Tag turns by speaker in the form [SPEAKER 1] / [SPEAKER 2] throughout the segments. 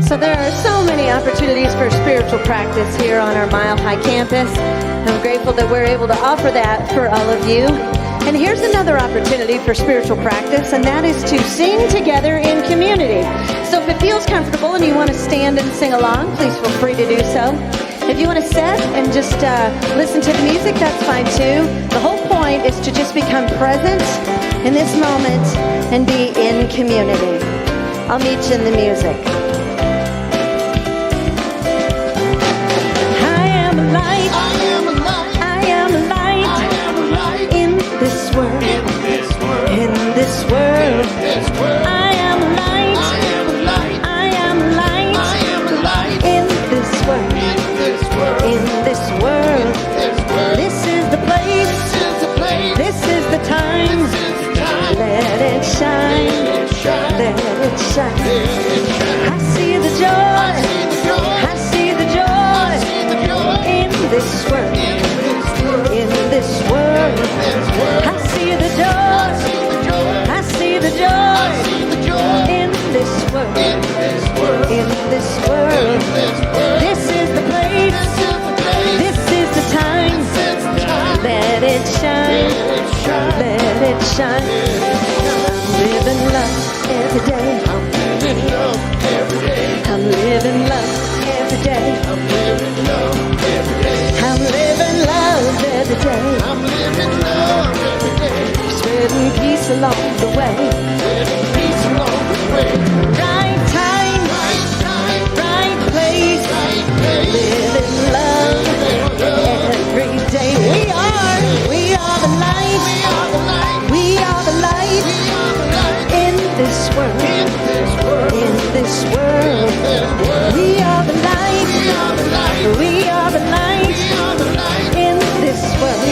[SPEAKER 1] So there are so many opportunities for spiritual practice here on our Mile High campus. I'm grateful that we're able to offer that for all of you. And here's another opportunity for spiritual practice, and that is to sing together in community. So if it feels comfortable and you want to stand and sing along, please feel free to do so. If you want to sit and just listen to the music, that's fine too. The whole point is to just become present in this moment and be in community. I'll meet you in the music. I am a light. I am a light. I am a light. I am a light. In this world. In this world. In this world. In this world. I am a light. I am a light. I am a light. I am a light. In this world. In this world. In this world. This is the place. This is the place. This is the time. This is the time. Let it shine. Let it shine. Let it shine. Let it shine. I see the joy. I see the joy. I see the joy. I see the joy. In this world. In this world. In this world. In this world. I see the joy. I see the joy. I see the joy. I see the joy. In this world. In this world. In this world. In this world. This is the place. This is the place. This is the time. This is the time. Let it shine. Let it shine. Let it shine. I'm living love every day. I'm living love every day. I'm living love every day. I'm living love every day. I'm living love every day. I'm living love every day. Spreading peace along the way. Spreading peace along the way. Right time, right place. Living love every day. We are the light. We are the light. In this world. In this world. We are the light. We are the light. In this world.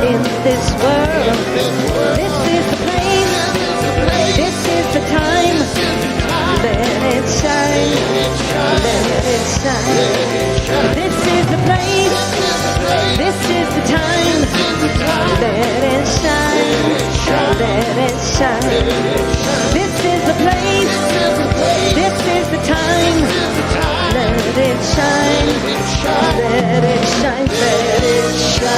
[SPEAKER 1] In this world. This is the place. This is the time. Let it shine. Let it shine. This is the place. This is the time. Let it shine. Let it shine. This is the place. This is the time. Let it shine. Let it shine. Let it shine.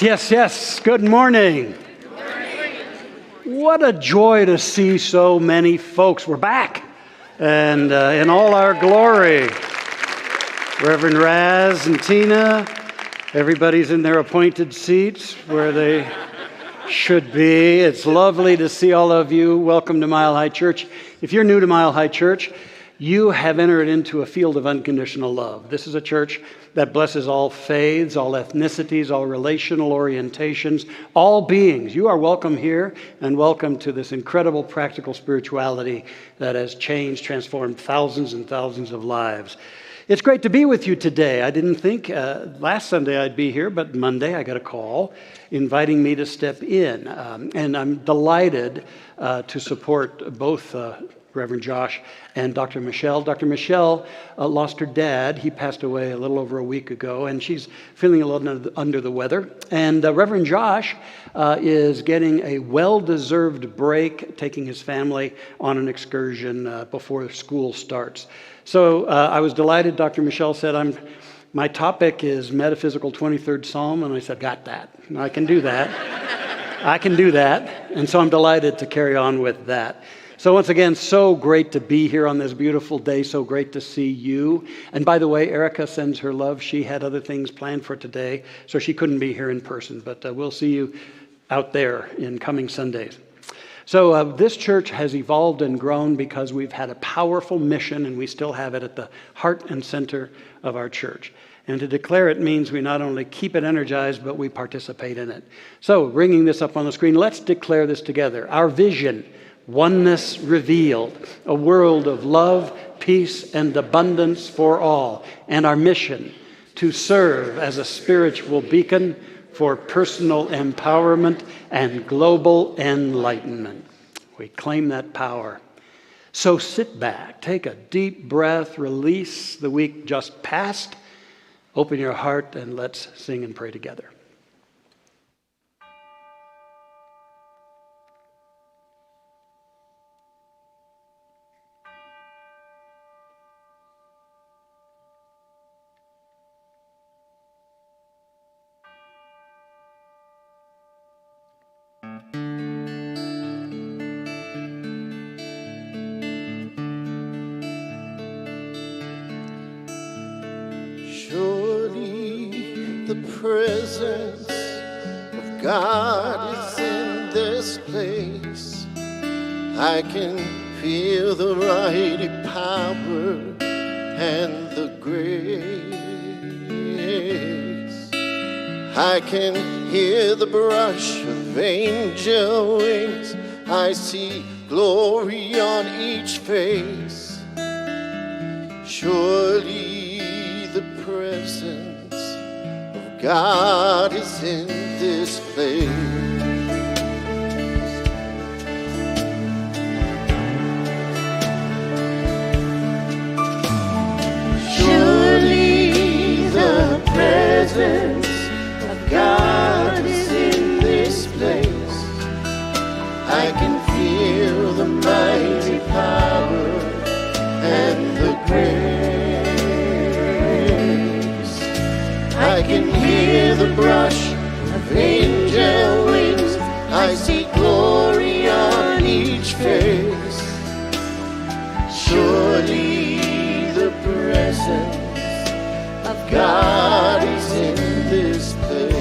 [SPEAKER 2] Yes. Good morning. What a joy to see so many folks. We're back, and in all our glory. Reverend Raz and Tina, everybody's in their appointed seats where they should be. It's lovely to see all of you. Welcome to Mile High Church. If you're new to Mile High Church, you have entered into a field of unconditional love. This is a church that blesses all faiths, all ethnicities, all relational orientations, all beings. You are welcome here, and welcome to this incredible practical spirituality that has changed, transformed thousands and thousands of lives. It's great to be with you today. I didn't think last Sunday I'd be here, but Monday I got a call inviting me to step in. And I'm delighted to support both Reverend Josh and Dr. Michelle. Dr. Michelle lost her dad. He passed away a little over a week ago, and she's feeling a little under the weather. And Reverend Josh is getting a well-deserved break, taking his family on an excursion before school starts. So I was delighted. Dr. Michelle said, my topic is Metaphysical 23rd Psalm, and I said, got that. I can do that. I can do that. And so I'm delighted to carry on with that. So once again, so great to be here on this beautiful day. So great to see you. And by the way, Erica sends her love. She had other things planned for today, so she couldn't be here in person. But we'll see you out there in coming Sundays. So this church has evolved and grown because we've had a powerful mission, and we still have it at the heart and center of our church. And to declare it means we not only keep it energized, but we participate in it. So bringing this up on the screen, let's declare this together. Our vision: oneness revealed, a world of love, peace, and abundance for all. And our mission: to serve as a spiritual beacon for personal empowerment and global enlightenment. We claim that power. So sit back, take a deep breath, release the week just past, open your heart, and let's sing and pray together.
[SPEAKER 3] Surely the presence of God is in this place. I can feel the mighty power and the grace. I can hear the brush of angel wings. I see glory on each face. Surely the presence of God is in this place. Surely the presence of God is in this place. I can feel the mighty power and the grace. I can hear the brush of angel wings. I see glory on each face. Surely the presence of God is in this place.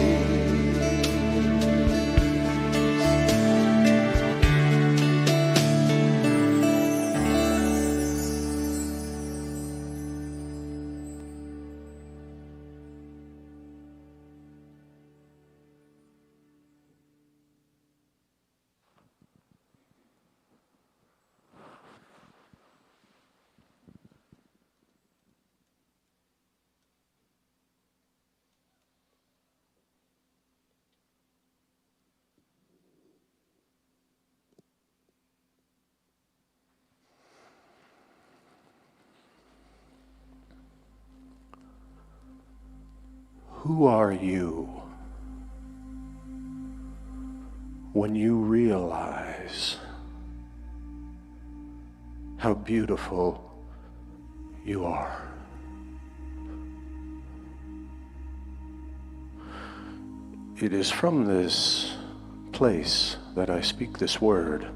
[SPEAKER 4] Who are you when you realize how beautiful you are? It is from this place that I speak this word,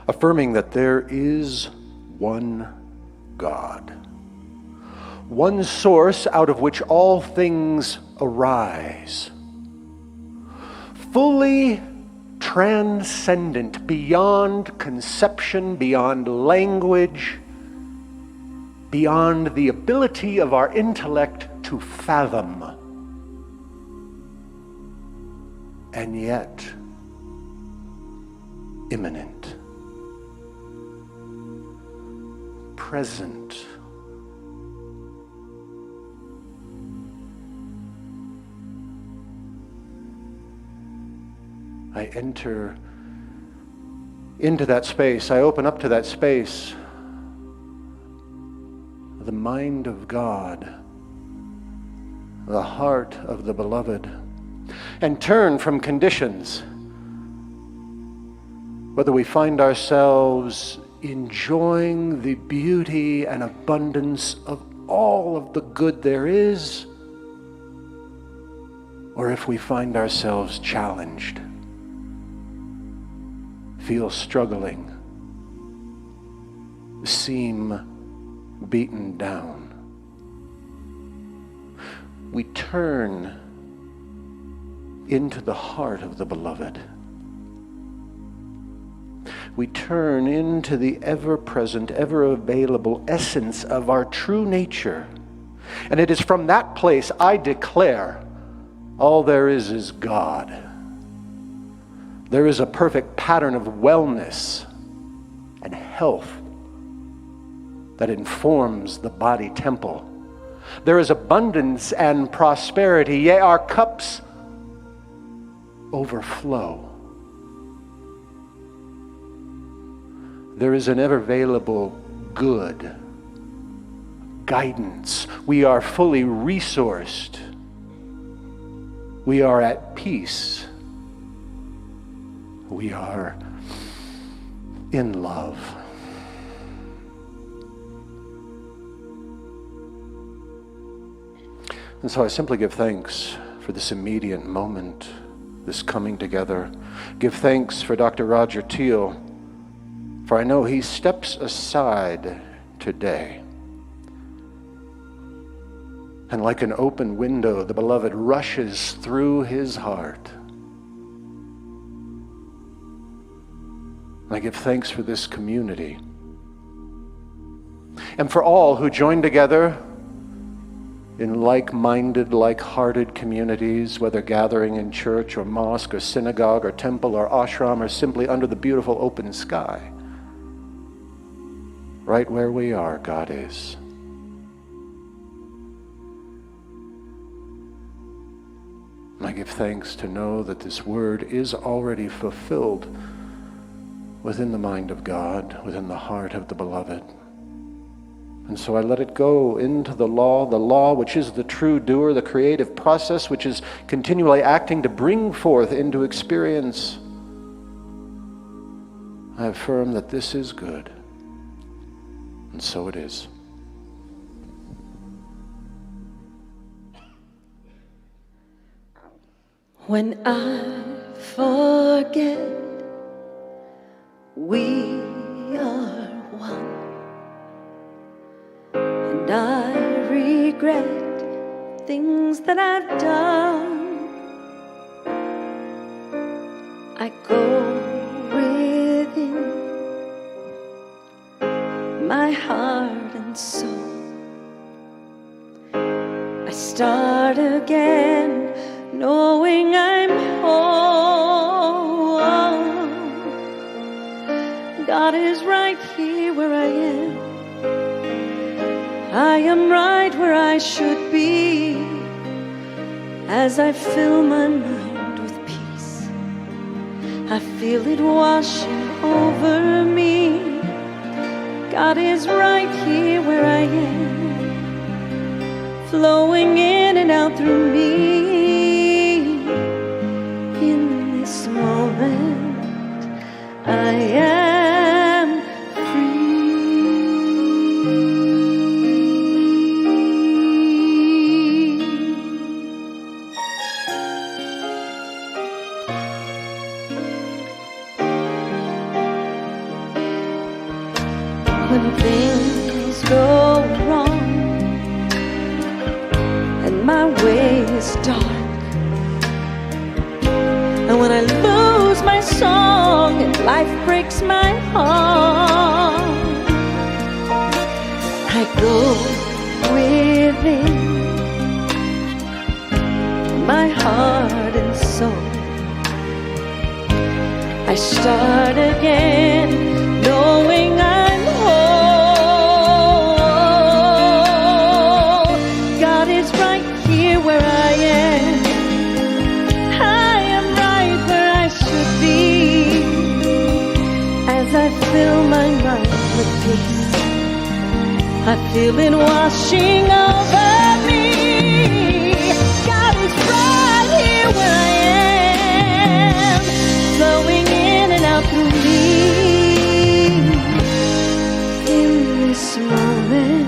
[SPEAKER 4] affirming that there is one God, one source out of which all things arise, fully transcendent, beyond conception, beyond language, beyond the ability of our intellect to fathom, and yet immanent, present, I enter into that space, I open up to that space, the mind of God, the heart of the beloved, and turn from conditions, whether we find ourselves enjoying the beauty and abundance of all of the good there is, or if we find ourselves challenged, feel struggling, seem beaten down. We turn into the heart of the beloved. We turn into the ever-present, ever-available essence of our true nature. And it is from that place I declare all there is God. There is a perfect pattern of wellness and health that informs the body temple. There is abundance and prosperity, yea, our cups overflow. There is an ever-available good, guidance. We are fully resourced. We are at peace. We are in love. And so I simply give thanks for this immediate moment this coming together. Give thanks for Dr. Roger Teel, for I know he steps aside today. And like an open window, the beloved rushes through his heart. I give thanks for this community. And for all who join together in like-minded, like-hearted communities, whether gathering in church or mosque or synagogue or temple or ashram or simply under the beautiful open sky. Right where we are, God is. And I give thanks to know that this word is already fulfilled within the mind of God, within the heart of the beloved. And so I let it go into the law which is the true doer, the creative process which is continually acting to bring forth into experience. I affirm that this is good, and so it is.
[SPEAKER 1] When I forget we are one, and I regret things that I've done, I go within my heart and soul. I start again, knowing I'm whole. God is right here where I am. I am right where I should be. As I fill my mind with peace, I feel it washing over me. God is right here where I am, flowing in and out through me. In this moment, I am when things go wrong and my way is dark, and when I lose my song and life breaks my heart, I go within my heart and soul. I start again, knowing I'm whole. God is right here where I am. I am right where I should be. As I fill my mind with peace, I feel it washing over me. God is right here where I am, flowing in and out through me. In this moment,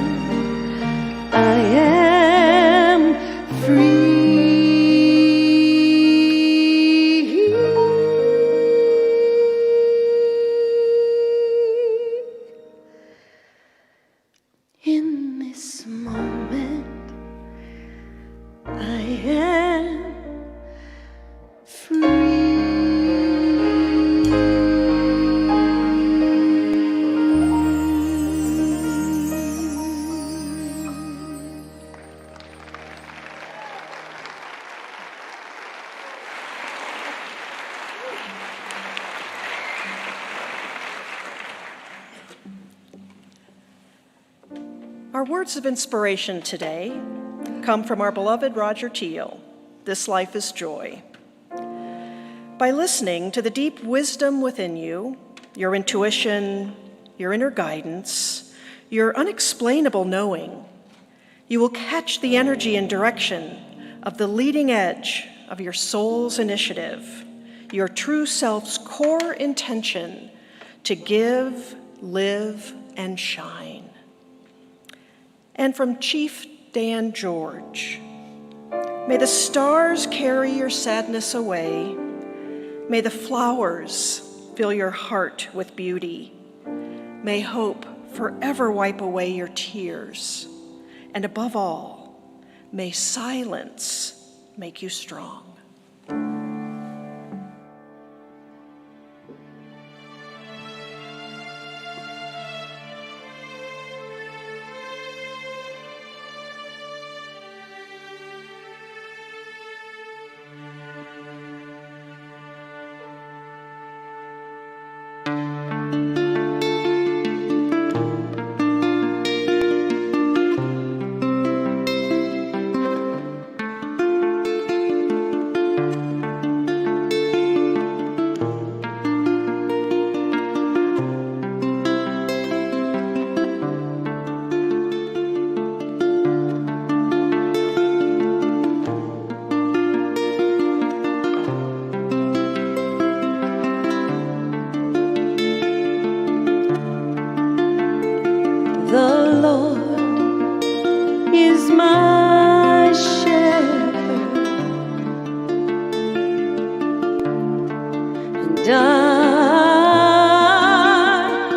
[SPEAKER 1] I am free. In this moment, I am free.
[SPEAKER 5] Our words of inspiration today come from our beloved Roger Teel. This life is joy. By listening to the deep wisdom within you, your intuition, your inner guidance, your unexplainable knowing, you will catch the energy and direction of the leading edge of your soul's initiative, your true self's core intention to give, live, and shine. And from Chief Dan George, may the stars carry your sadness away May the flowers fill your heart with beauty. May hope forever wipe away your tears. And above all, may silence make you strong.
[SPEAKER 1] The Lord is my shepherd, and I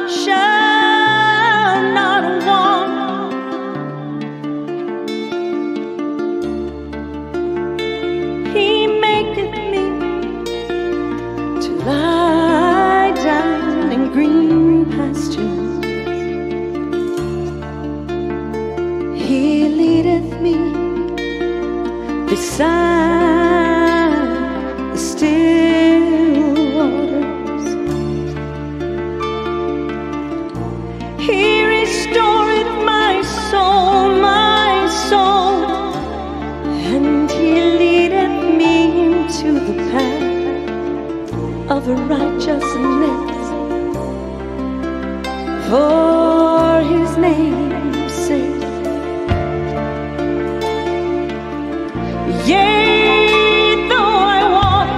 [SPEAKER 1] shall not want. He maketh me to lie down in green pastures. He leadeth me beside the still waters. He restoreth my soul, and he leadeth me into the path of righteousness for his name's sake. Yea, though I walk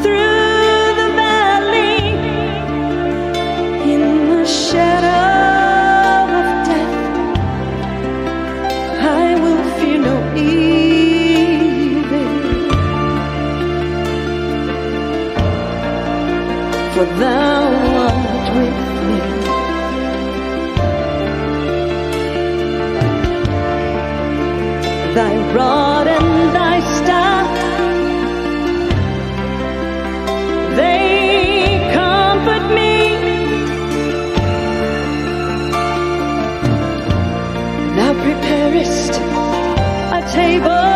[SPEAKER 1] through the valley in the shadow of death, I will fear no evil, for thou art with me. Thy rod and thy staff, they comfort me. Thou preparest a table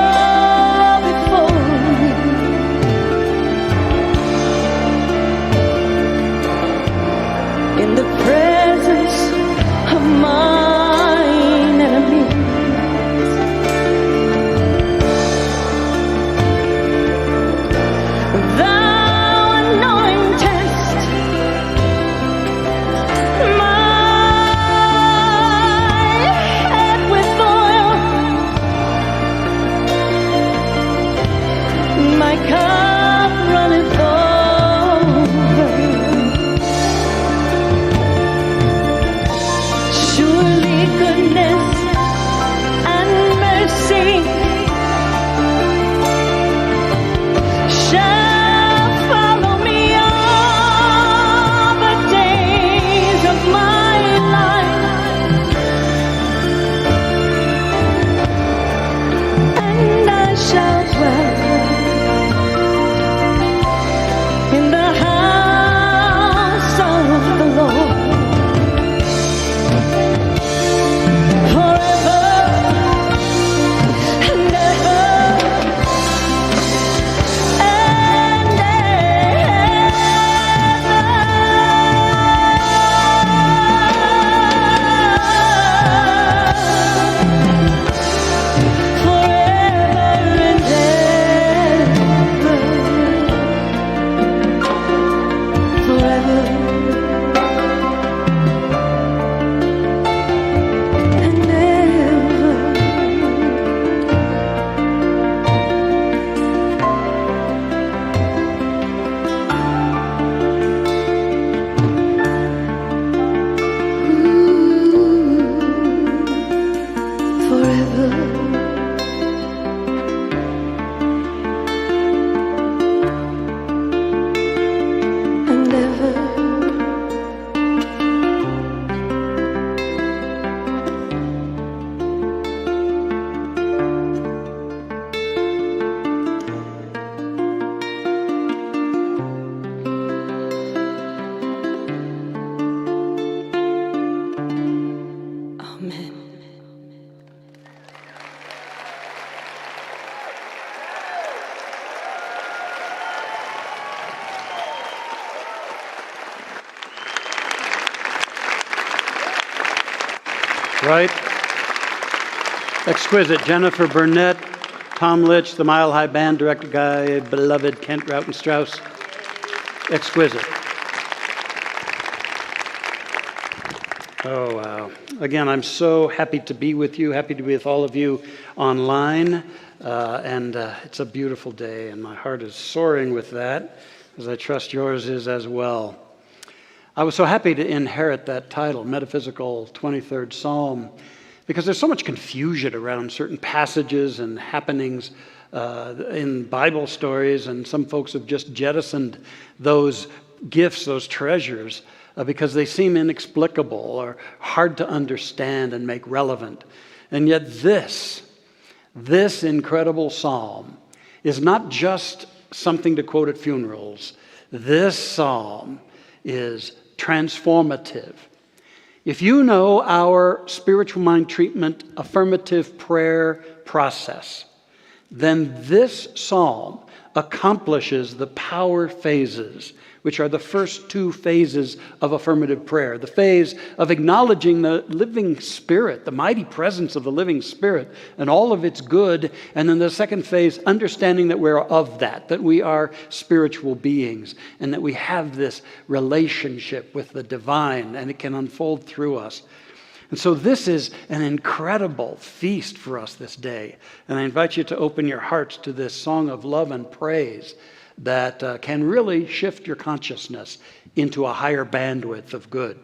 [SPEAKER 1] before me in the presence of mine enemies. Forever and
[SPEAKER 2] right? Exquisite. Jennifer Burnett, Tom Litch, the Mile High Band director guy, beloved Kent Rautenstrauss. Exquisite. Oh, wow. Again, I'm so happy to be with you, happy to be with all of you online. And it's a beautiful day, and my heart is soaring with that, as I trust yours is as well. I was so happy to inherit that title, Metaphysical 23rd Psalm, because there's so much confusion around certain passages and happenings in Bible stories, and some folks have just jettisoned those gifts, those treasures, because they seem inexplicable or hard to understand and make relevant. And yet this incredible psalm is not just something to quote at funerals. This psalm is transformative. If you know our spiritual mind treatment affirmative prayer process, then this psalm accomplishes the power phases, which are the first two phases of affirmative prayer. The phase of acknowledging the living Spirit, the mighty presence of the living Spirit, and all of its good. And then the second phase, understanding that we're of that we are spiritual beings, and that we have this relationship with the divine, and it can unfold through us. And so this is an incredible feast for us this day. And I invite you to open your hearts to this song of love and praise that can really shift your consciousness into a higher bandwidth of good.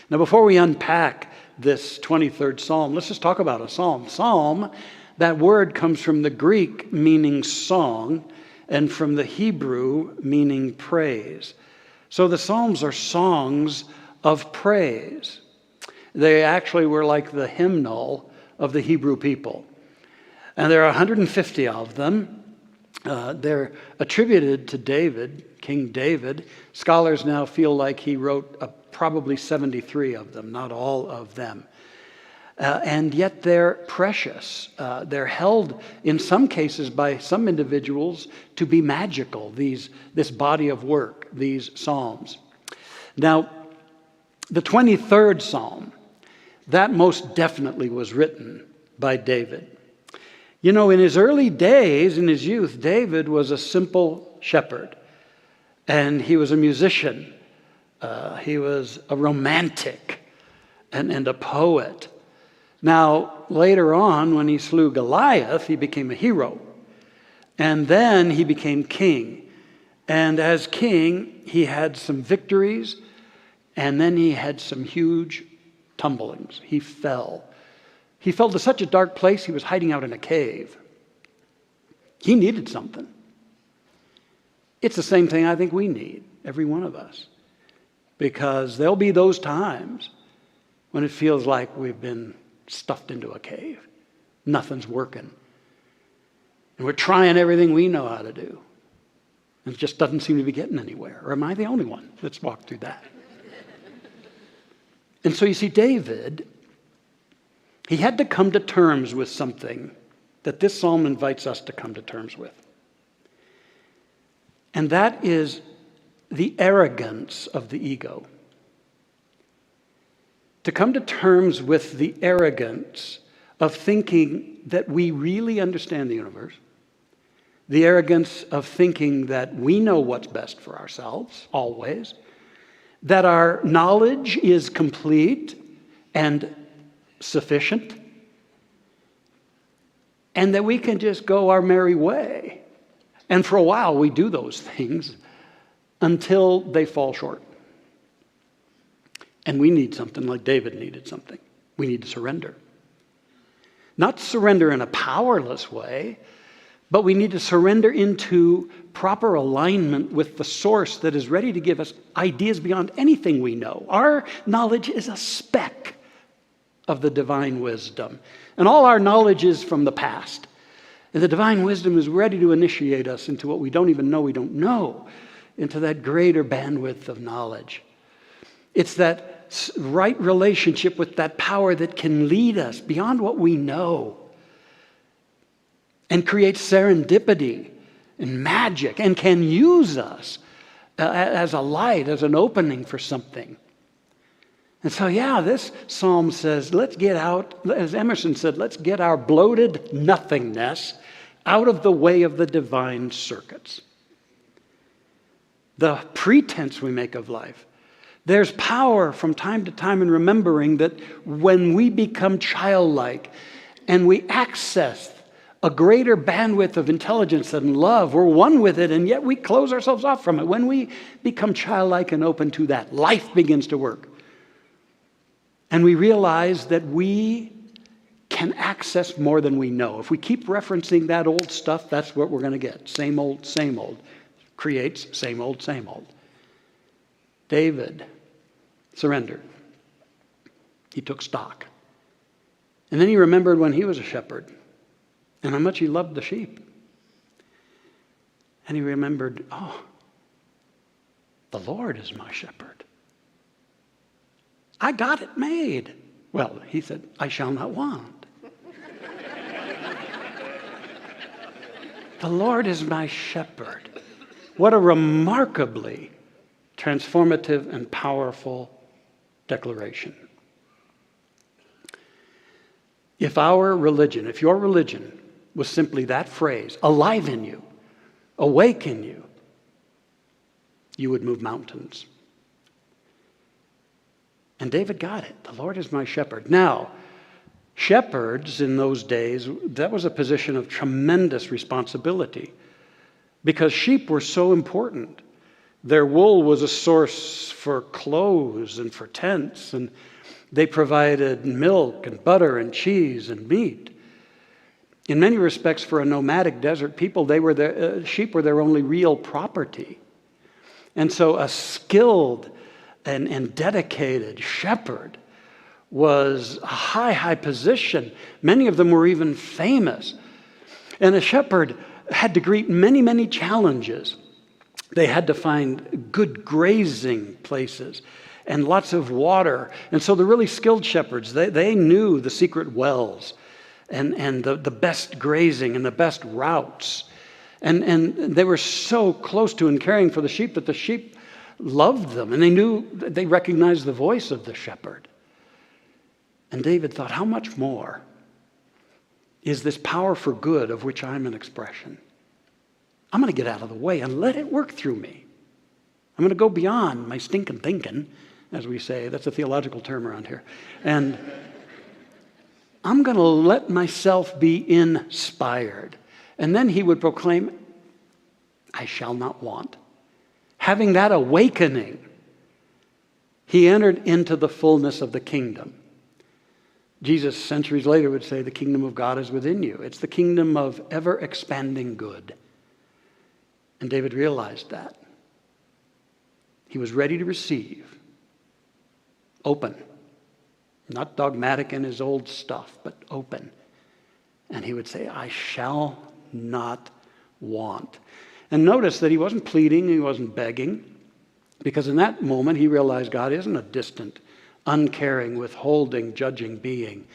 [SPEAKER 2] Now, before we unpack this 23rd Psalm, let's just talk about a psalm. Psalm, that word comes from the Greek meaning song, and from the Hebrew meaning praise. So the Psalms are songs of praise. They actually were like the hymnal of the Hebrew people. And there are 150 of them. They're attributed to David, King David. Scholars now feel like he wrote probably 73 of them, not all of them. And yet they're precious. They're held, in some cases, by some individuals to be magical, this body of work, these psalms. Now, the 23rd Psalm, that most definitely was written by David. You know, in his early days, in his youth, David was a simple shepherd, and he was a musician. He was a romantic and a poet. Now, later on, when he slew Goliath, he became a hero. And then he became king. And as king, he had some victories, and then he had some huge tumblings. He fell. He fell to such a dark place, he was hiding out in a cave. He needed something. It's the same thing I think we need, every one of us. Because there'll be those times when it feels like we've been stuffed into a cave. Nothing's working. And we're trying everything we know how to do. And it just doesn't seem to be getting anywhere. Or am I the only one that's walked through that? And so you see, David, he had to come to terms with something that this psalm invites us to come to terms with. And that is the arrogance of the ego. To come to terms with the arrogance of thinking that we really understand the universe, the arrogance of thinking that we know what's best for ourselves, always, that our knowledge is complete and sufficient, and that we can just go our merry way. And for a while we do those things until they fall short. And we need something like David needed something. We need to surrender. Not surrender in a powerless way, but we need to surrender into proper alignment with the source that is ready to give us ideas beyond anything we know. Our knowledge is a speck of the divine wisdom. And all our knowledge is from the past. And the divine wisdom is ready to initiate us into what we don't even know we don't know, into that greater bandwidth of knowledge. It's that right relationship with that power that can lead us beyond what we know and create serendipity and magic and can use us as a light, as an opening for something. And so, yeah, this psalm says, let's get out, as Emerson said, let's get our bloated nothingness out of the way of the divine circuits. The pretense we make of life. There's power from time to time in remembering that when we become childlike and we access a greater bandwidth of intelligence and love, we're one with it, and yet we close ourselves off from it. When we become childlike and open to that, life begins to work. And we realize that we can access more than we know. If we keep referencing that old stuff, that's what we're going to get. Same old, creates same old, same old. David surrendered. He took stock. And then he remembered when he was a shepherd and how much he loved the sheep. And he remembered, oh, the Lord is my shepherd. I got it made. Well, he said, I shall not want. The Lord is my shepherd. What a remarkably transformative and powerful declaration. If our religion, if your religion was simply that phrase, alive in you, awake in you, you would move mountains. And David got it. The Lord is my shepherd. Now, shepherds in those days, that was a position of tremendous responsibility because sheep were so important. Their wool was a source for clothes and for tents, and they provided milk and butter and cheese and meat. In many respects, for a nomadic desert people, sheep were their only real property. And so a skilled and dedicated shepherd was a high position. Many of them were even famous. And a shepherd had to greet many challenges. They had to find good grazing places and lots of water. And so the really skilled shepherds, they knew the secret wells and the best grazing and the best routes. And they were so close to and caring for the sheep that the sheep loved them. And they recognized the voice of the shepherd. And David thought, how much more is this power for good of which I'm an expression? I'm going to get out of the way and let it work through me. I'm going to go beyond my stinking thinking, as we say. That's a theological term around here. And I'm going to let myself be inspired. And then he would proclaim, I shall not want. Having that awakening, he entered into the fullness of the kingdom. Jesus, centuries later, would say, the kingdom of God is within you. It's the kingdom of ever-expanding good. And David realized that. He was ready to receive. Open. Not dogmatic in his old stuff, but open. And he would say, I shall not want. And notice that he wasn't pleading, he wasn't begging, because in that moment he realized God isn't a distant, uncaring, withholding, judging being.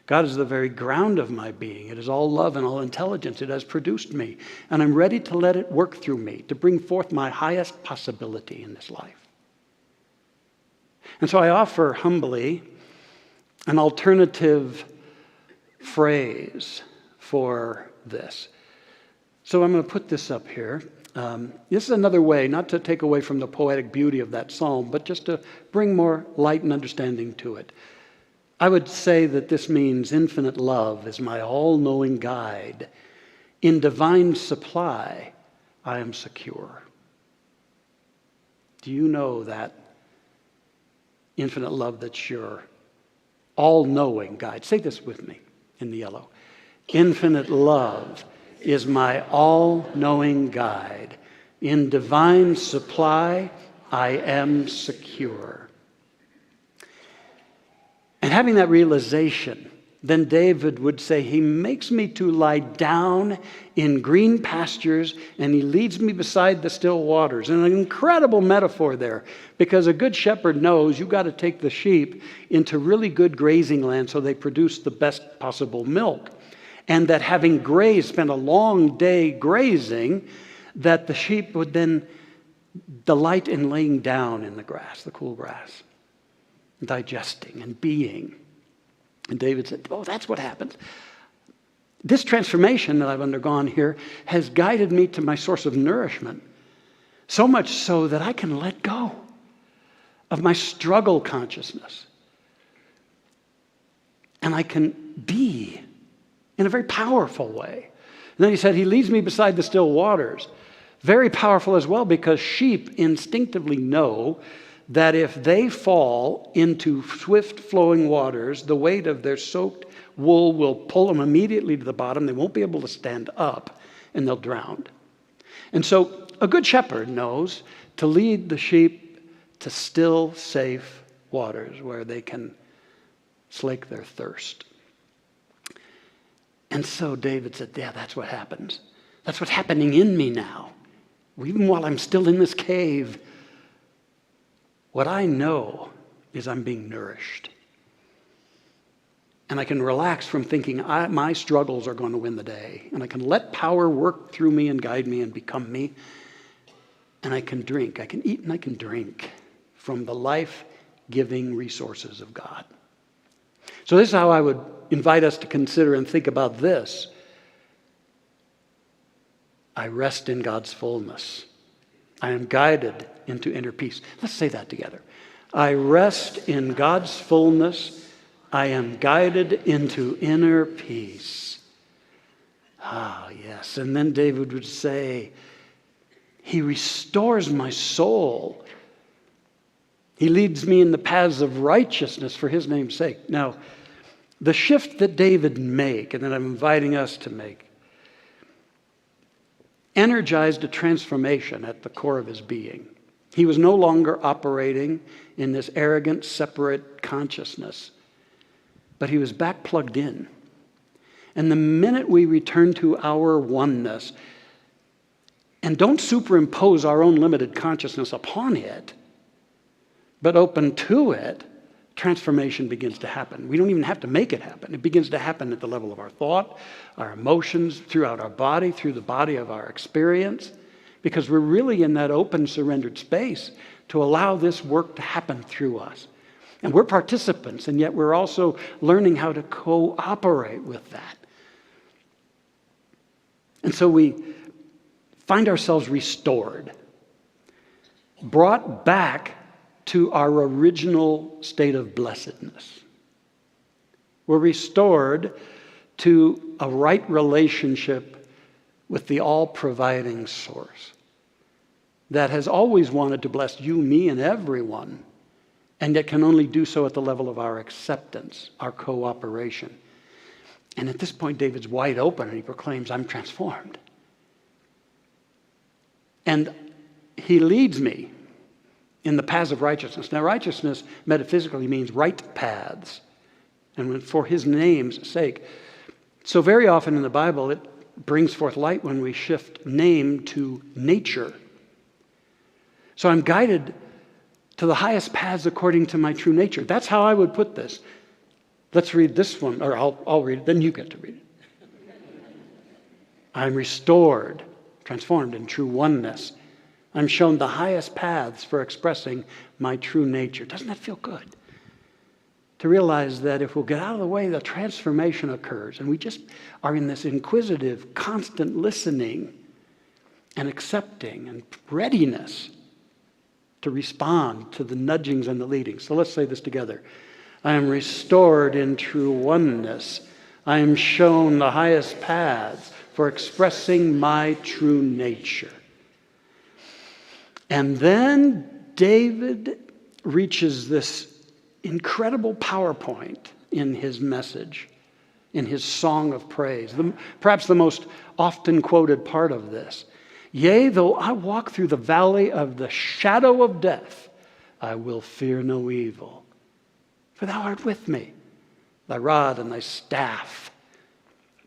[SPEAKER 2] God is the very ground of my being. It is all love and all intelligence. It has produced me. And I'm ready to let it work through me, to bring forth my highest possibility in this life. And so I offer humbly an alternative phrase for this. So I'm going to put this up here. This is another way, not to take away from the poetic beauty of that psalm, but just to bring more light and understanding to it. I would say that this means infinite love is my all-knowing guide. In divine supply, I am secure. Do you know that infinite love that's your all-knowing guide? Say this with me in the yellow. Infinite love is my all-knowing guide. In divine supply, I am secure. And having that realization, then David would say, he makes me to lie down in green pastures and he leads me beside the still waters. And an incredible metaphor there, because a good shepherd knows you've got to take the sheep into really good grazing land so they produce the best possible milk. And that having grazed, spent a long day grazing, that the sheep would then delight in laying down in the grass, the cool grass. digesting and being. And David said, oh, that's what happens. This transformation that I've undergone here has guided me to my source of nourishment, so much so that I can let go of my struggle consciousness. And I can be in a very powerful way. And then he said, he leads me beside the still waters. Very powerful as well, because sheep instinctively know that if they fall into swift flowing waters, the weight of their soaked wool will pull them immediately to the bottom. They won't be able to stand up, and they'll drown. And so a good shepherd knows to lead the sheep to still, safe waters where they can slake their thirst. And so David said, yeah, that's what happens. That's what's happening in me now. Even while I'm still in this cave, what I know is I'm being nourished. And I can relax from thinking my struggles are going to win the day. And I can let power work through me and guide me and become me. And I can drink. I can eat and I can drink from the life-giving resources of God. So this is how I would invite us to consider and think about this. I rest in God's fullness. I am guided into inner peace. Let's say that together. I rest in God's fullness. I am guided into inner peace. Ah, yes. And then David would say, he restores my soul. He leads me in the paths of righteousness for his name's sake. Now, the shift that David made, and that I'm inviting us to make, energized a transformation at the core of his being. He was no longer operating in this arrogant, separate consciousness, but he was back plugged in. And the minute we return to our oneness and don't superimpose our own limited consciousness upon it, but open to it, transformation begins to happen. We don't even have to make it happen. It begins to happen at the level of our thought, our emotions, throughout our body, through the body of our experience, because we're really in that open, surrendered space to allow this work to happen through us. And we're participants, and yet we're also learning how to cooperate with that. And so we find ourselves restored, brought back to our original state of blessedness. We're restored to a right relationship with the all-providing source that has always wanted to bless you, me, and everyone, and yet can only do so at the level of our acceptance, our cooperation. And at this point, David's wide open, and he proclaims, I'm transformed. And he leads me in the paths of righteousness. Now, righteousness metaphysically means right paths, and for his name's sake. So very often in the Bible, it brings forth light when we shift name to nature. So I'm guided to the highest paths according to my true nature. That's how I would put this. Let's read this one, or I'll read it, then you get to read it. I'm restored, transformed in true oneness. I'm shown the highest paths for expressing my true nature. Doesn't that feel good? To realize that if we'll get out of the way, the transformation occurs. And we just are in this inquisitive, constant listening and accepting and readiness to respond to the nudgings and the leadings. So let's say this together. I am restored in true oneness. I am shown the highest paths for expressing my true nature. And then David reaches this incredible power point in his message, in his song of praise, perhaps the most often quoted part of this. Yea, though I walk through the valley of the shadow of death, I will fear no evil. For thou art with me. Thy rod and thy staff,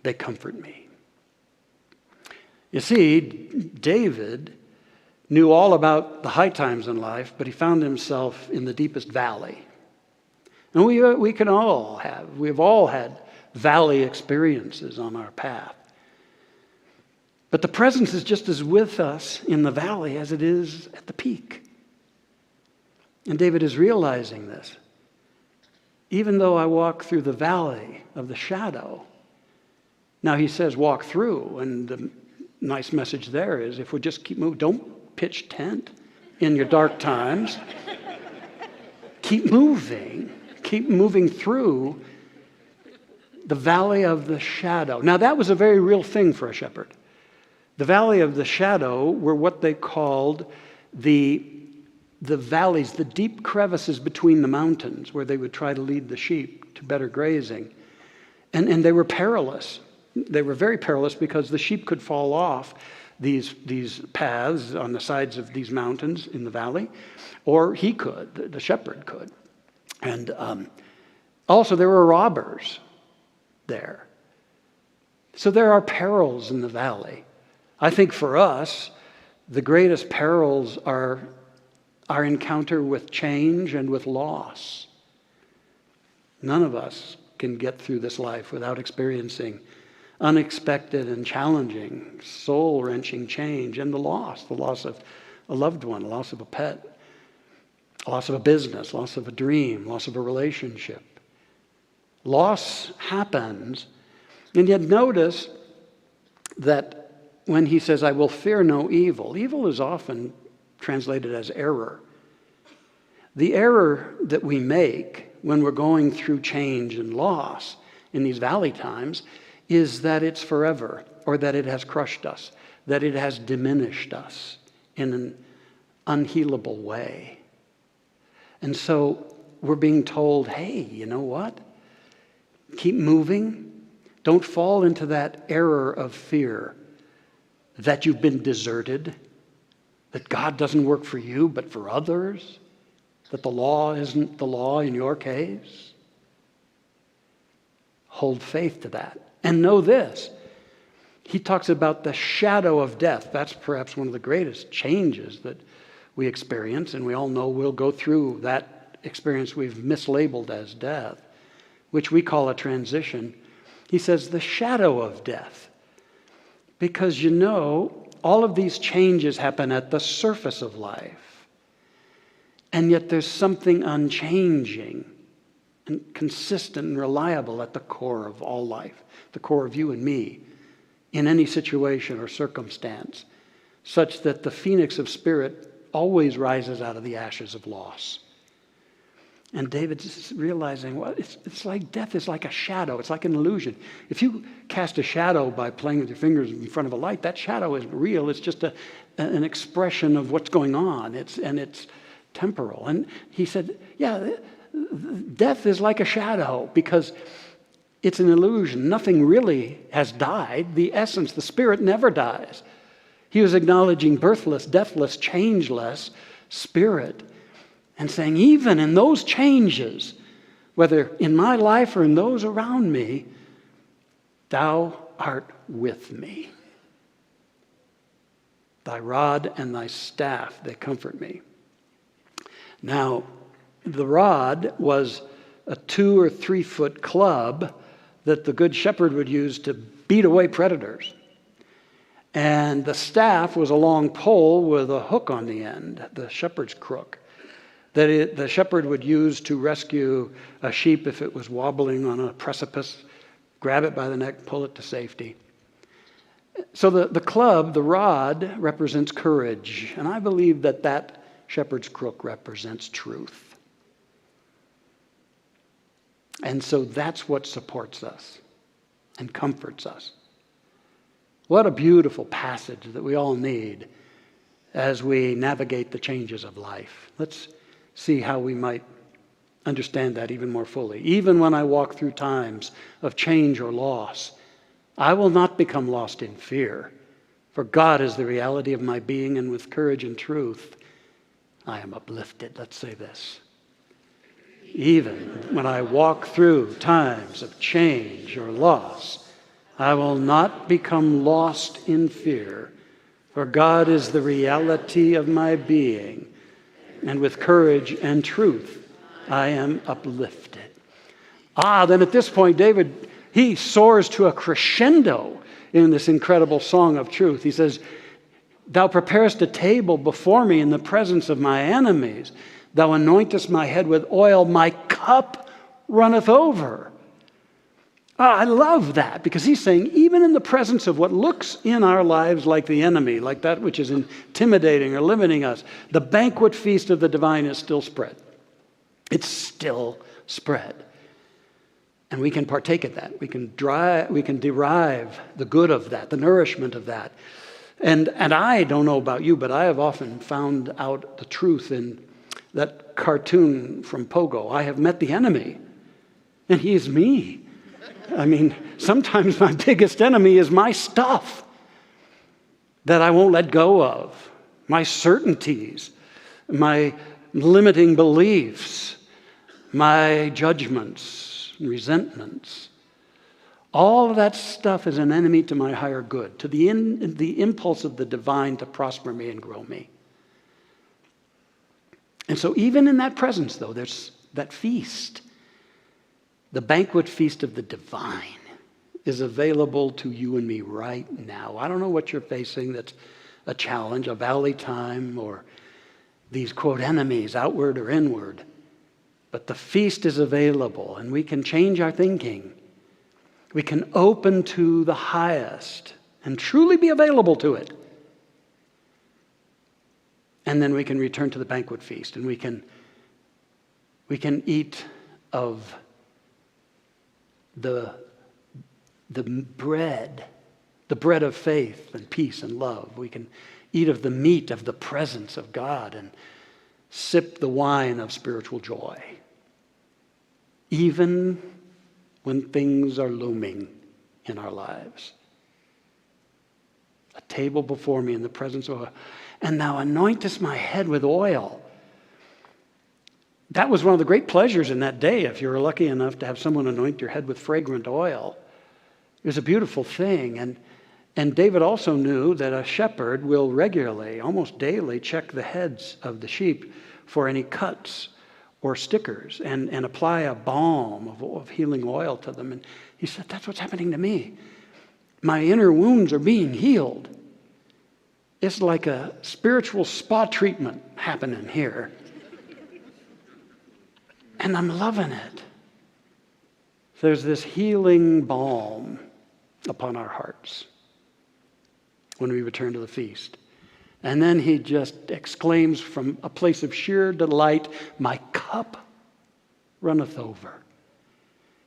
[SPEAKER 2] they comfort me. You see, David knew all about the high times in life, but he found himself in the deepest valley. And we can all have, we've all had valley experiences on our path. But the presence is just as with us in the valley as it is at the peak. And David is realizing this. even though I walk through the valley of the shadow. Now he says walk through, and the nice message there is if we just keep moving, don't pitch tent in your dark times. Keep moving through the valley of the shadow. Now that was a very real thing for a shepherd. The valley of the shadow were what they called the valleys, the deep crevices between the mountains where they would try to lead the sheep to better grazing. And they were perilous. They were very perilous because the sheep could fall off these paths on the sides of these mountains in the valley, or he could, the shepherd could. And also there were robbers there. So there are perils in the valley. I think for us, the greatest perils are our encounter with change and with loss. None of us can get through this life without experiencing unexpected and challenging, soul-wrenching change and the loss of a loved one, the loss of a pet, loss of a business, loss of a dream, loss of a relationship. Loss happens, and yet notice that when he says, I will fear no evil, evil is often translated as error. The error that we make when we're going through change and loss in these valley times is that it's forever, or that it has crushed us, that it has diminished us in an unhealable way. And so we're being told, hey, you know what? Keep moving. Don't fall into that error of fear that you've been deserted, that God doesn't work for you but for others, that the law isn't the law in your case. Hold faith to that. And know this, he talks about the shadow of death. That's perhaps one of the greatest changes that we experience, and we all know we'll go through that experience we've mislabeled as death, which we call a transition. He says the shadow of death. Because you know, all of these changes happen at the surface of life. And yet there's something unchanging and consistent and reliable at the core of all life, the core of you and me, in any situation or circumstance, such that the phoenix of spirit always rises out of the ashes of loss. And David's realizing, well, it's like death is like a shadow. It's like an illusion. If you cast a shadow by playing with your fingers in front of a light, that shadow isn't real. It's just an expression of what's going on. It's temporal. And he said, yeah, death is like a shadow because it's an illusion. Nothing really has died. The essence, the spirit never dies. He was acknowledging birthless, deathless, changeless spirit. And saying, even in those changes, whether in my life or in those around me, thou art with me. Thy rod and thy staff, they comfort me. Now, the rod was a 2 or 3 foot club that the good shepherd would use to beat away predators. And the staff was a long pole with a hook on the end, the shepherd's crook, that the shepherd would use to rescue a sheep if it was wobbling on a precipice, grab it by the neck, pull it to safety. So the club, the rod, represents courage. And I believe that shepherd's crook represents truth. And so that's what supports us and comforts us. What a beautiful passage that we all need as we navigate the changes of life. Let's see how we might understand that even more fully. Even when I walk through times of change or loss, I will not become lost in fear, for God is the reality of my being, and with courage and truth, I am uplifted. Let's say this. Even when I walk through times of change or loss, I will not become lost in fear, for God is the reality of my being, and with courage and truth, I am uplifted. Then at this point, David, he soars to a crescendo in this incredible song of truth. He says, thou preparest a table before me in the presence of my enemies. Thou anointest my head with oil. My cup runneth over. I love that, because he's saying even in the presence of what looks in our lives like the enemy, like that which is intimidating or limiting us, the banquet feast of the divine is still spread. It's still spread. And we can partake of that. We can derive the good of that, the nourishment of that. And I don't know about you, but I have often found out the truth in that cartoon from Pogo. I have met the enemy, and he is me. I mean, sometimes my biggest enemy is my stuff that I won't let go of, my certainties, my limiting beliefs, my judgments, resentments. All of that stuff is an enemy to my higher good, to the impulse of the divine to prosper me and grow me. And so even in that presence, though, there's that feast. The banquet feast of the divine is available to you and me right now. I don't know what you're facing that's a challenge, a valley time, or these, quote, enemies, outward or inward. But the feast is available, and we can change our thinking. We can open to the highest and truly be available to it. And then we can return to the banquet feast, and we can eat of the bread of faith and peace and love. We can eat of the meat of the presence of God and sip the wine of spiritual joy, even when things are looming in our lives. A table before me in the presence of, and thou anointest my head with oil. That was one of the great pleasures in that day, if you were lucky enough to have someone anoint your head with fragrant oil. It was a beautiful thing. And David also knew that a shepherd will regularly, almost daily, check the heads of the sheep for any cuts or stickers and apply a balm of healing oil to them. And he said, that's what's happening to me. My inner wounds are being healed. It's like a spiritual spa treatment happening here. And I'm loving it. There's this healing balm upon our hearts when we return to the feast. And then he just exclaims from a place of sheer delight, my cup runneth over.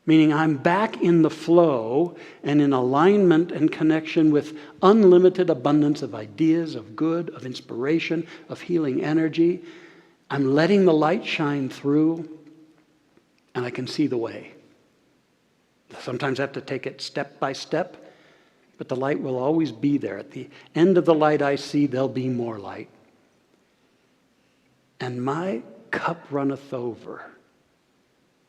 [SPEAKER 2] Meaning I'm back in the flow and in alignment and connection with unlimited abundance of ideas, of good, of inspiration, of healing energy. I'm letting the light shine through, and I can see the way. Sometimes I have to take it step by step, but the light will always be there. At the end of the light I see, there'll be more light. And my cup runneth over.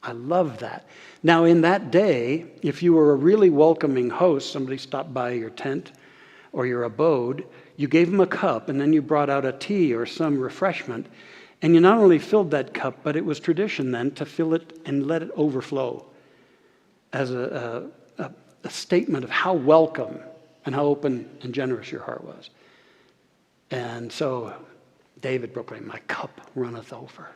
[SPEAKER 2] I love that. Now, in that day, if you were a really welcoming host, somebody stopped by your tent or your abode, you gave them a cup, and then you brought out a tea or some refreshment, and you not only filled that cup, but it was tradition then to fill it and let it overflow as a statement of how welcome and how open and generous your heart was. And so David proclaimed, my cup runneth over.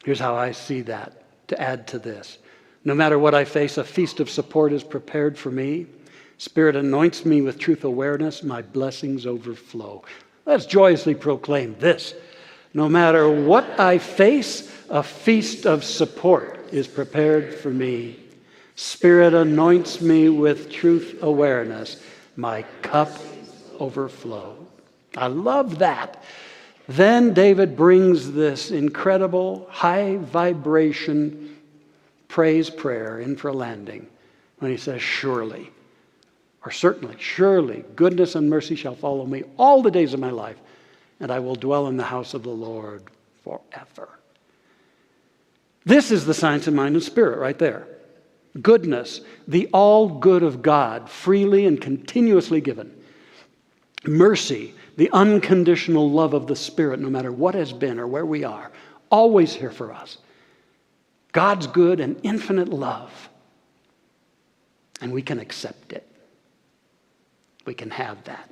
[SPEAKER 2] Here's how I see that, to add to this. No matter what I face, a feast of support is prepared for me. Spirit anoints me with truth awareness. My blessings overflow. Let's joyously proclaim this. No matter what I face, a feast of support is prepared for me. Spirit anoints me with truth awareness. My cup overflow. I love that. Then David brings this incredible high vibration praise prayer in for a landing when he says, surely, or certainly, surely, goodness and mercy shall follow me all the days of my life, and I will dwell in the house of the Lord forever. This is the science of mind and spirit right there. Goodness, the all good of God, freely and continuously given. Mercy, the unconditional love of the Spirit, no matter what has been or where we are, always here for us. God's good and infinite love. And we can accept it. We can have that.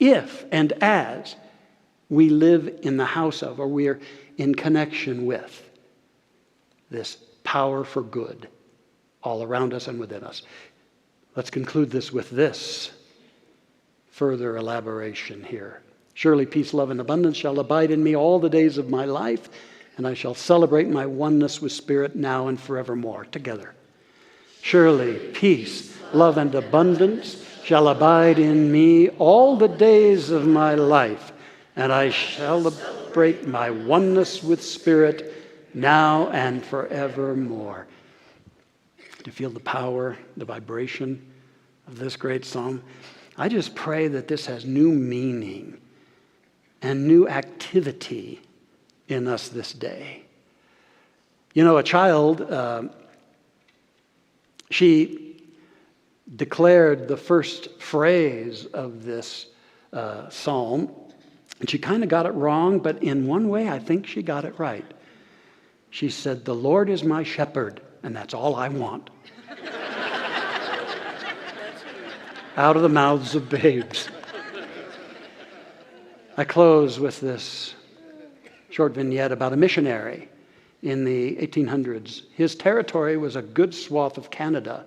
[SPEAKER 2] If and as we live in the house of, or we are in connection with, this power for good all around us and within us. Let's conclude this with this further elaboration here. Surely peace, love, and abundance shall abide in me all the days of my life, and I shall celebrate my oneness with Spirit now and forevermore. Together. Surely peace, love, and abundance shall abide in me all the days of my life, and I shall celebrate my oneness with Spirit now and forevermore. Do you feel the power, the vibration of this great psalm? I just pray that this has new meaning and new activity in us this day. You know, a child, she declared the first phrase of this psalm, and she kind of got it wrong, but in one way I think she got it right. She said, "The Lord is my shepherd, and that's all I want." Out of the mouths of babes. I close with this short vignette about a missionary in the 1800s. His territory was a good swath of Canada,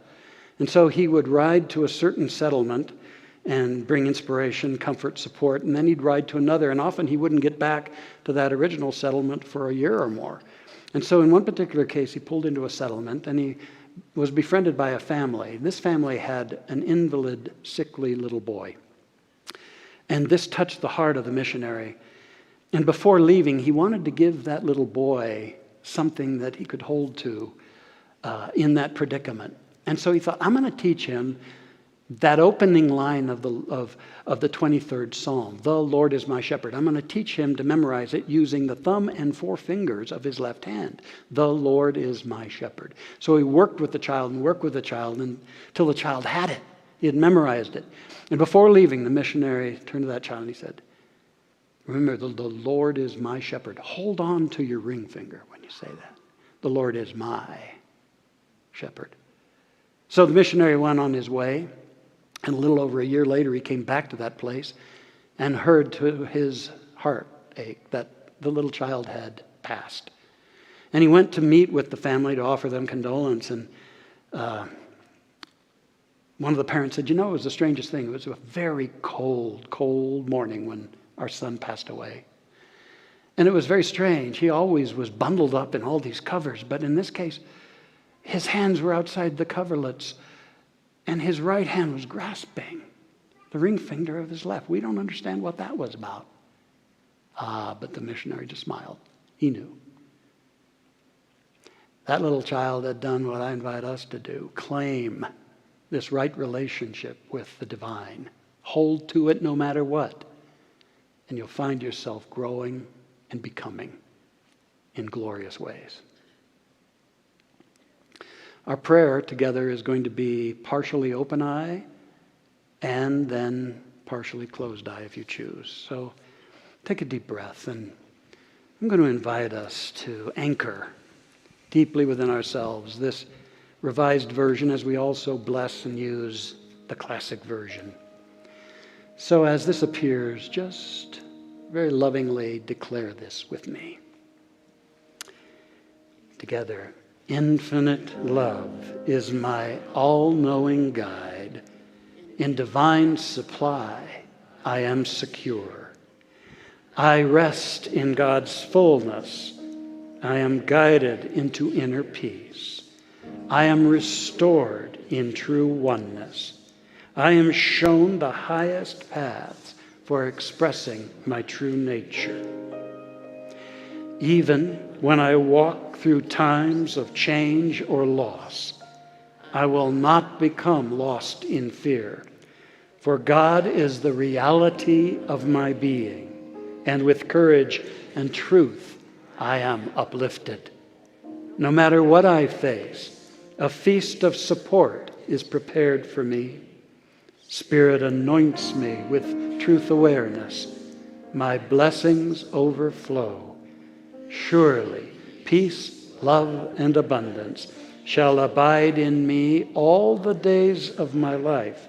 [SPEAKER 2] and so he would ride to a certain settlement and bring inspiration, comfort, support, and then he'd ride to another, and often he wouldn't get back to that original settlement for a year or more. And so in one particular case, he pulled into a settlement, and he was befriended by a family. This family had an invalid, sickly little boy. And this touched the heart of the missionary. And before leaving, he wanted to give that little boy something that he could hold to in that predicament. And so he thought, I'm going to teach him that opening line of the 23rd Psalm, "The Lord is my shepherd." I'm going to teach him to memorize it using the thumb and four fingers of his left hand. "The Lord is my shepherd." So he worked with the child until the child had it. He had memorized it. And before leaving, the missionary turned to that child and he said, "Remember, the Lord is my shepherd. Hold on to your ring finger when you say that. The Lord is my shepherd." So the missionary went on his way. And a little over a year later, he came back to that place and heard to his heartache that the little child had passed. And he went to meet with the family to offer them condolence. And one of the parents said, "You know, it was the strangest thing. It was a very cold, cold morning when our son passed away. And it was very strange. He always was bundled up in all these covers. But in this case, his hands were outside the coverlets. And his right hand was grasping the ring finger of his left. We don't understand what that was about." But the missionary just smiled. He knew. That little child had done what I invite us to do. Claim this right relationship with the divine. Hold to it no matter what. And you'll find yourself growing and becoming in glorious ways. Our prayer together is going to be partially open eye and then partially closed eye if you choose. So take a deep breath, and I'm going to invite us to anchor deeply within ourselves this revised version as we also bless and use the classic version. So as this appears, just very lovingly declare this with me. Together. Infinite love is my all-knowing guide. In divine supply, I am secure. I rest in God's fullness. I am guided into inner peace. I am restored in true oneness. I am shown the highest paths for expressing my true nature. Even when I walk through times of change or loss, I will not become lost in fear, for God is the reality of my being, and with courage and truth, I am uplifted. No matter what I face, a feast of support is prepared for me. Spirit anoints me with truth awareness. My blessings overflow. Surely peace, love, and abundance shall abide in me all the days of my life,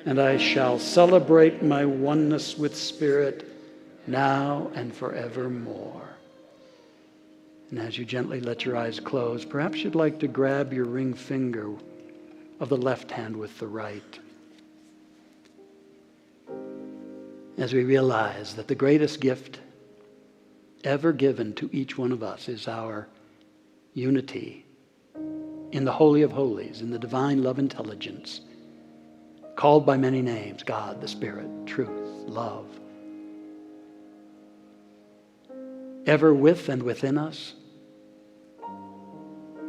[SPEAKER 2] and I shall celebrate my oneness with Spirit now and forevermore. And as you gently let your eyes close, perhaps you'd like to grab your ring finger of the left hand with the right. As we realize that the greatest gift ever given to each one of us is our unity in the Holy of Holies, in the divine love intelligence, called by many names: God, the Spirit, truth, love. Ever with and within us,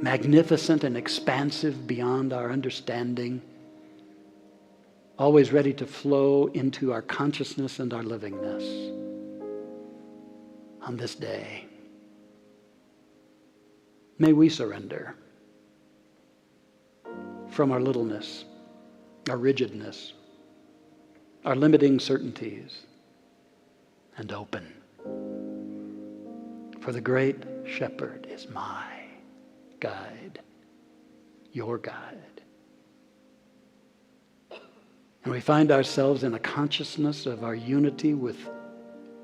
[SPEAKER 2] magnificent and expansive beyond our understanding, always ready to flow into our consciousness and our livingness. On this day, may we surrender from our littleness, our rigidness, our limiting certainties, and open. For the great shepherd is my guide, your guide. And we find ourselves in a consciousness of our unity with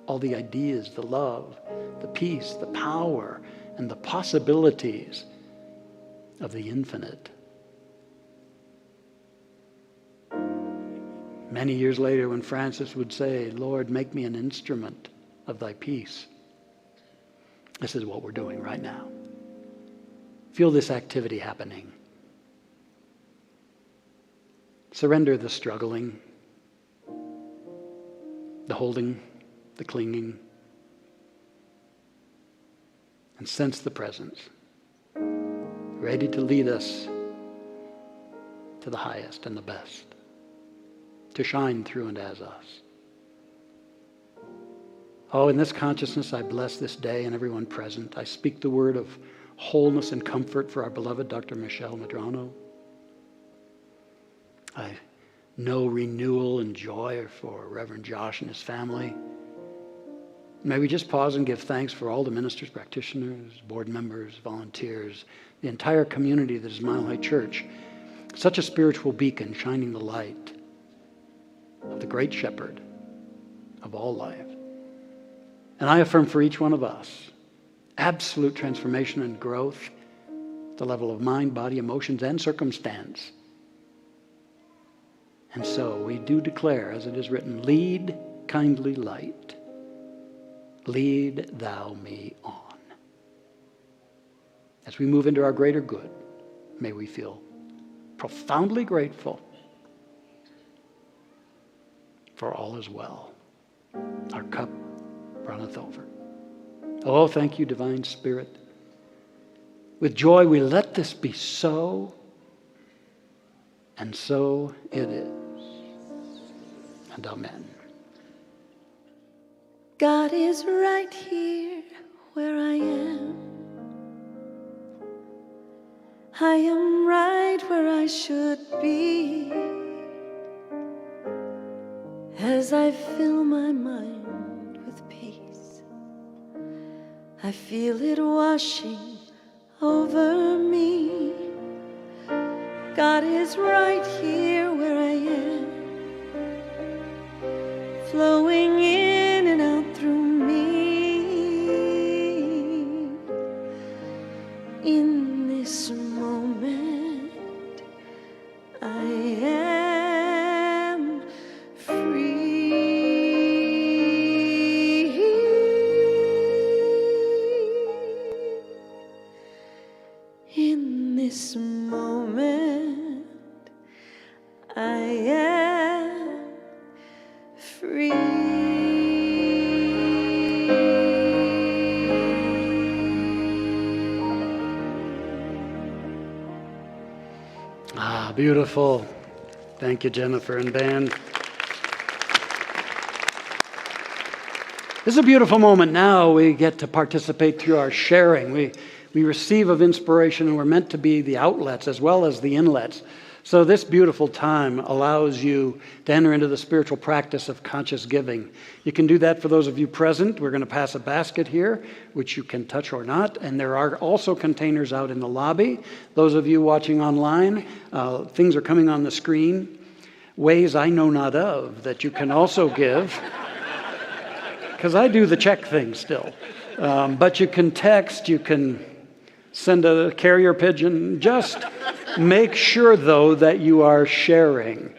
[SPEAKER 2] all the ideas, the love, the peace, the power, and the possibilities of the infinite. Many years later, when Francis would say, "Lord, make me an instrument of thy peace," this is what we're doing right now. Feel this activity happening. Surrender the struggling, the holding, the clinging, and sense the presence, ready to lead us to the highest and the best, to shine through and as us. Oh, in this consciousness, I bless this day and everyone present. I speak the word of wholeness and comfort for our beloved Dr. Michelle Medrano. I know renewal and joy for Reverend Josh and his family. May we just pause and give thanks for all the ministers, practitioners, board members, volunteers, the entire community that is Mile High Church. Such a spiritual beacon shining the light of the great shepherd of all life. And I affirm for each one of us absolute transformation and growth at the level of mind, body, emotions, and circumstance. And so we do declare, as it is written, lead, kindly light, lead thou me on. As we move into our greater good, may we feel profoundly grateful for all is well. Our cup runneth over. Oh, thank you, Divine Spirit. With joy we let this be so, and so it is. And amen.
[SPEAKER 1] God is right here where I am. I am right where I should be. As I fill my mind with peace, I feel it washing over me. God is right here where I am, flowing in and out through me. In this moment, I am free. In this moment, I am free.
[SPEAKER 2] Ah, beautiful. Thank you, Jennifer and band. This is a beautiful moment now. We get to participate through our sharing. We receive of inspiration, and we're meant to be the outlets as well as the inlets. So this beautiful time allows you to enter into the spiritual practice of conscious giving. You can do that for those of you present. We're going to pass a basket here, which you can touch or not. And there are also containers out in the lobby. Those of you watching online, things are coming on the screen. Ways I know not of that you can also give. Because I do the check thing still. But you can text, you can send a carrier pigeon. Just make sure, though, that you are sharing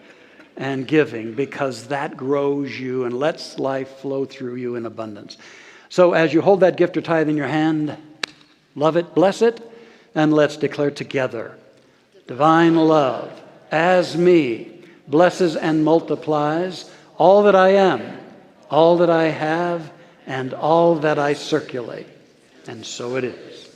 [SPEAKER 2] and giving, because that grows you and lets life flow through you in abundance. So as you hold that gift or tithe in your hand, love it, bless it, and let's declare together. Divine love, as me, blesses and multiplies all that I am, all that I have, and all that I circulate. And so it is.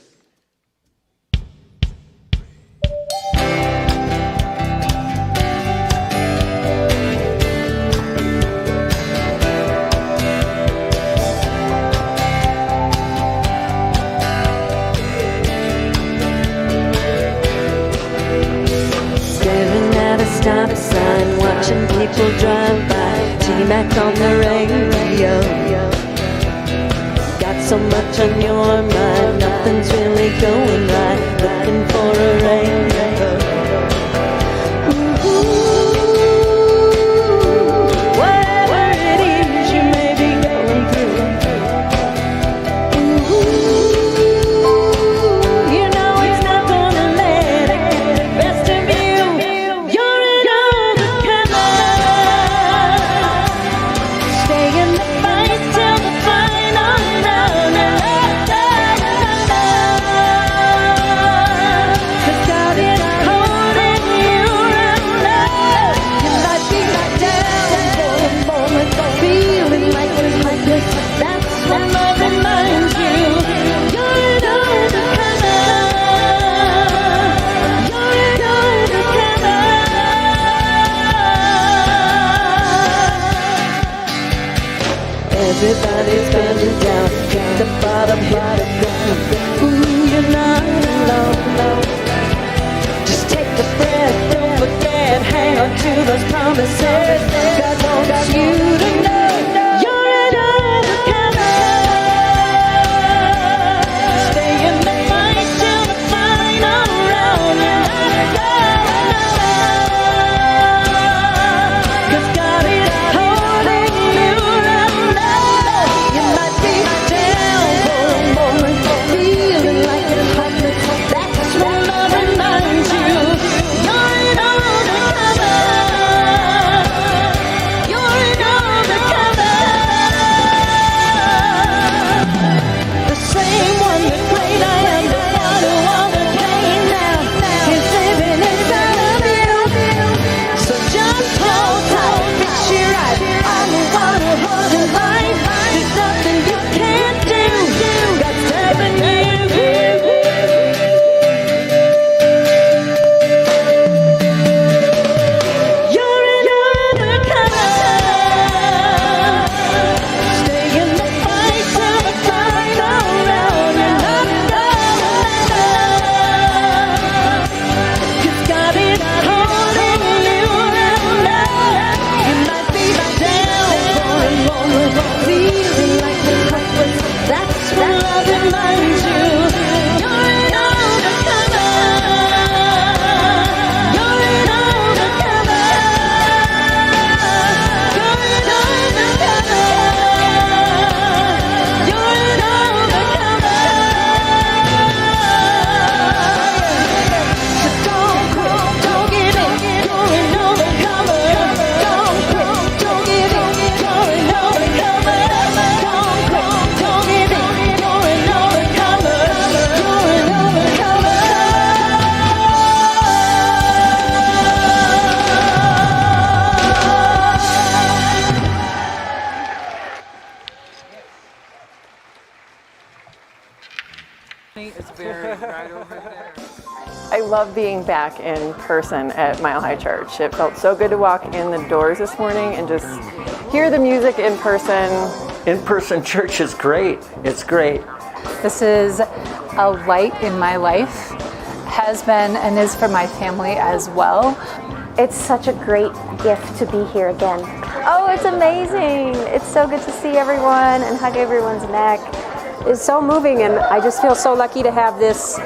[SPEAKER 1] Staring at a stop sign, watching people drive by, T-Mac on the radio. Got so much on your mind, nothing's really going right, looking for a rainbow. Whatever it is you may be going through, you know it's not gonna let it get the best of you. You're an overcomer. Stay in the fight till the final round. Cause God is holding you right now. You might be down for a moment, feeling like it's hopeless. That's when love reminds you you're an overcomer. You're an overcomer. Everybody's been down, hit the bottom, hit the ground. Ooh, you're not alone. Just take a breath, don't forget, hang on to those promises. God wants you to know you're an overcomer. Stay in the fight till the final round. Cause God is holding you right now. You might be down for a moment, feeling like it's hopeless. That's when love reminds you you're an overcomer. You're an overcomer. The same one that prayed, I am the one who overcame now, is living inside of you. So just hold tight, fix your eyes. I'm the one who holds your life. There's nothing you can't do. God's loving you. You're an overcomer. Stay in the fight till the final round. You're not alone. Cause God is holding you right now. You might be down for a moment, feeling like it's hopeless. That's when love reminds you you're an overcomer. You're an overcomer. You're an overcomer. You're an overcomer. So don't quit, don't give in. You're an overcomer. Don't quit, don't give in. You're an overcomer. Don't quit, don't give in. You're an overcomer. You're an overcomer.
[SPEAKER 6] I love being back in person at Mile High Church. It felt so good to walk in the doors this morning and just hear the music in person.
[SPEAKER 7] In-person church is great. It's great.
[SPEAKER 8] This is a light in my life, has been and is for my family as well.
[SPEAKER 9] It's such a great gift to be here again. Oh, it's amazing. It's so good to see everyone and hug everyone's neck. It's so moving, and I just feel so lucky to have this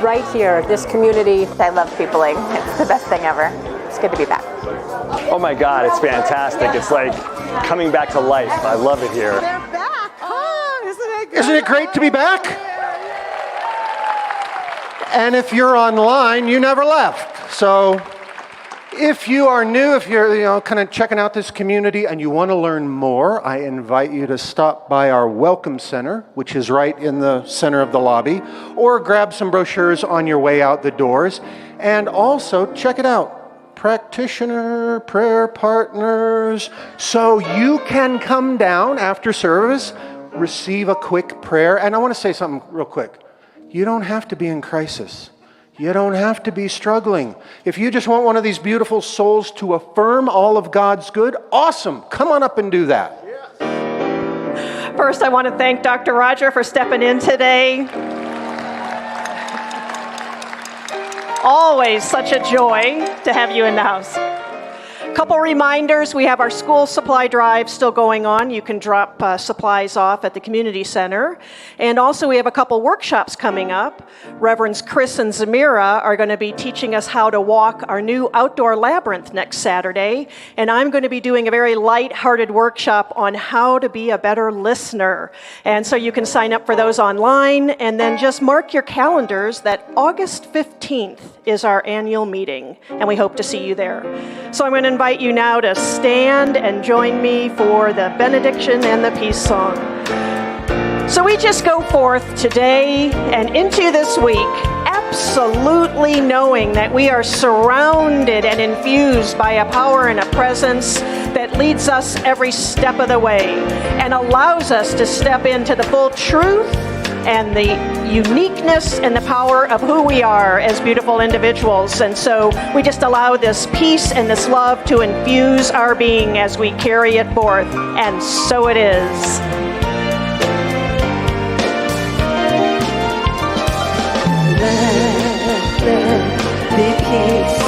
[SPEAKER 9] right here, this community.
[SPEAKER 6] I love peopling. It's the best thing ever. It's good to be back.
[SPEAKER 7] Oh my God, it's fantastic. It's like coming back to life. I love it here.
[SPEAKER 10] They're back, huh? Isn't it good?
[SPEAKER 4] Isn't it great to be back? And if you're online, you never left. So if you are new, if you're kind of checking out this community and you want to learn more, I invite you to stop by our Welcome Center, which is right in the center of the lobby, or grab some brochures on your way out the doors. And also, check it out, practitioner, prayer partners, so you can come down after service, receive a quick prayer. And I want to say something real quick. You don't have to be in crisis. You don't have to be struggling. If you just want one of these beautiful souls to affirm all of God's good, awesome. Come on up and do that.
[SPEAKER 5] First, I want to thank Dr. Roger for stepping in today. Always such a joy to have you in the house. Couple reminders, we have our school supply drive still going on. You can drop supplies off at the community center. And also we have a couple workshops coming up. Reverends Chris and Zamira are going to be teaching us how to walk our new outdoor labyrinth next Saturday. And I'm going to be doing a very light-hearted workshop on how to be a better listener. And so you can sign up for those online. And then just mark your calendars that August 15th is our annual meeting. And we hope to see you there. So I'm going to invite you now to stand and join me for the benediction and the peace song. So we just go forth today and into this week, absolutely knowing that we are surrounded and infused by a power and a presence that leads us every step of the way and allows us to step into the full truth and the uniqueness and the power of who we are as beautiful individuals. And so we just allow this peace and this love to infuse our being as we carry it forth. And so it is.
[SPEAKER 1] Let there be peace.